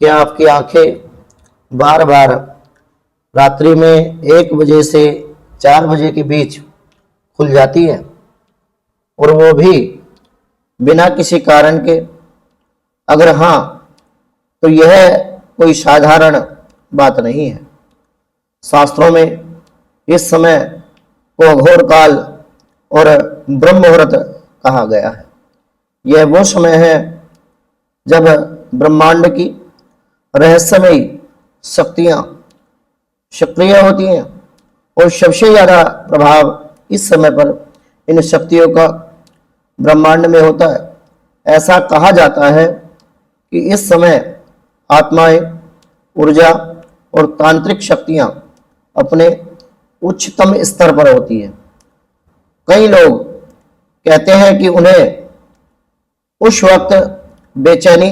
कि आपकी आंखें बार बार रात्रि में 1 बजे से 4 बजे के बीच खुल जाती है, और वो भी बिना किसी कारण के? अगर हाँ, तो यह कोई साधारण बात नहीं है। शास्त्रों में इस समय को घोर काल और ब्रह्म मुहूर्त कहा गया है। यह वो समय है जब ब्रह्मांड की रहस्यमयी शक्तियां सक्रिय होती हैं, और सबसे ज्यादा प्रभाव इस समय पर इन शक्तियों का ब्रह्मांड में होता है। ऐसा कहा जाता है कि इस समय आत्माएं, ऊर्जा और तांत्रिक शक्तियां अपने उच्चतम स्तर पर होती हैं। कई लोग कहते हैं कि उन्हें उस वक्त बेचैनी,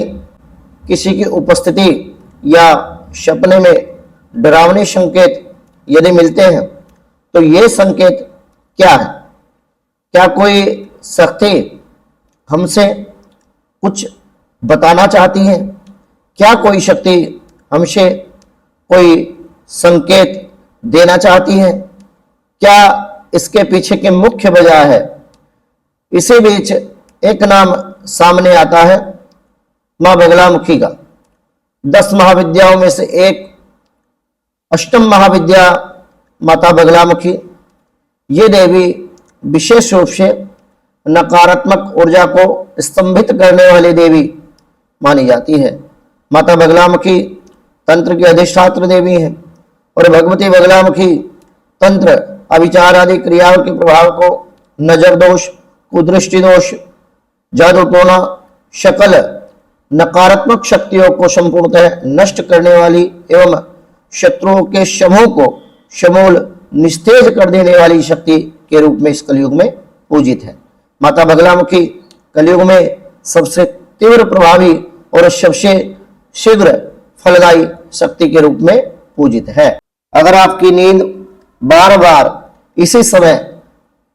किसी की उपस्थिति या सपने में डरावने संकेत यदि मिलते हैं तो ये संकेत क्या है? क्या कोई शक्ति हमसे कुछ बताना चाहती है? क्या कोई शक्ति हमसे कोई संकेत देना चाहती है? क्या इसके पीछे की मुख्य वजह है? इसी बीच एक नाम सामने आता है मां बगलामुखी का। 10 महाविद्याओं में से एक अष्टम महाविद्या माता बगलामुखी। ये देवी विशेष रूप से नकारात्मक ऊर्जा को स्तंभित करने वाली देवी मानी जाती है। माता बगलामुखी तंत्र की अधिष्ठात्री देवी है, और भगवती बगलामुखी तंत्र, अभिचार आदि क्रियाओं के प्रभाव को, नजर दोष, कुदृष्टि दोष, जादू टोना, शकल नकारात्मक शक्तियों को संपूर्णतः नष्ट करने वाली एवं शत्रुओं के समूह को समूल निस्तेज कर देने वाली शक्ति के रूप में इस कलयुग में पूजित है। माता बगलामुखी कलयुग में सबसे तीव्र प्रभावी और सबसे शीघ्र फलदायी शक्ति के रूप में पूजित है। अगर आपकी नींद बार बार इसी समय,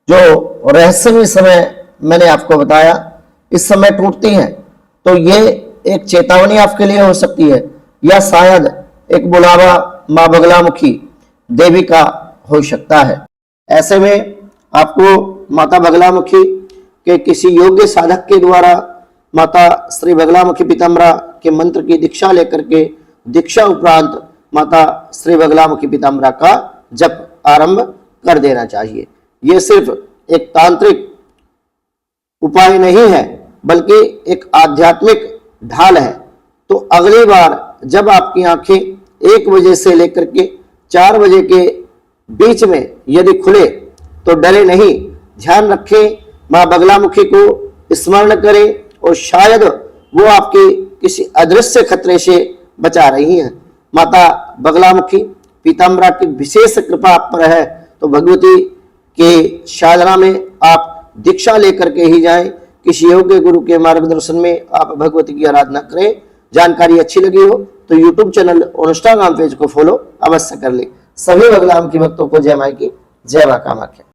जो रहस्यमय समय मैंने आपको बताया, इस समय टूटती है, तो ये एक चेतावनी आपके लिए हो सकती है, या शायद एक बुलावा मां बगलामुखी देवी का हो सकता है। ऐसे में आपको माता बगलामुखी के किसी योग्य साधक के द्वारा माता श्री बगलामुखी पीताम्बरा के मंत्र की दीक्षा लेकर के दीक्षा उपरांत माता श्री बगलामुखी पीताम्बरा का जप आरंभ कर देना चाहिए। यह सिर्फ एक तांत्रिक उपाय नहीं है, बल्कि एक आध्यात्मिक ढाल है। तो अगली बार जब आपकी आंखें 1 बजे से लेकर के 4 बजे के बीच में यदि खुले तो डरे नहीं, ध्यान रखें, मां बगलामुखी को स्मरण करें, और शायद वो आपके किसी अदृश्य खतरे से बचा रही हैं। माता बगलामुखी पीताम्बरा की विशेष कृपा आप पर है, तो भगवती के साधना में आप दीक्षा लेकर के ही जाएं। किसी योग्य गुरु के मार्गदर्शन में आप भगवती की आराधना करें। जानकारी अच्छी लगी हो तो YouTube चैनल और इंस्टाग्राम पेज को फॉलो अवश्य कर ले। सभी बगलामुखी भक्तों को जय माई की जय मां कामाख्या।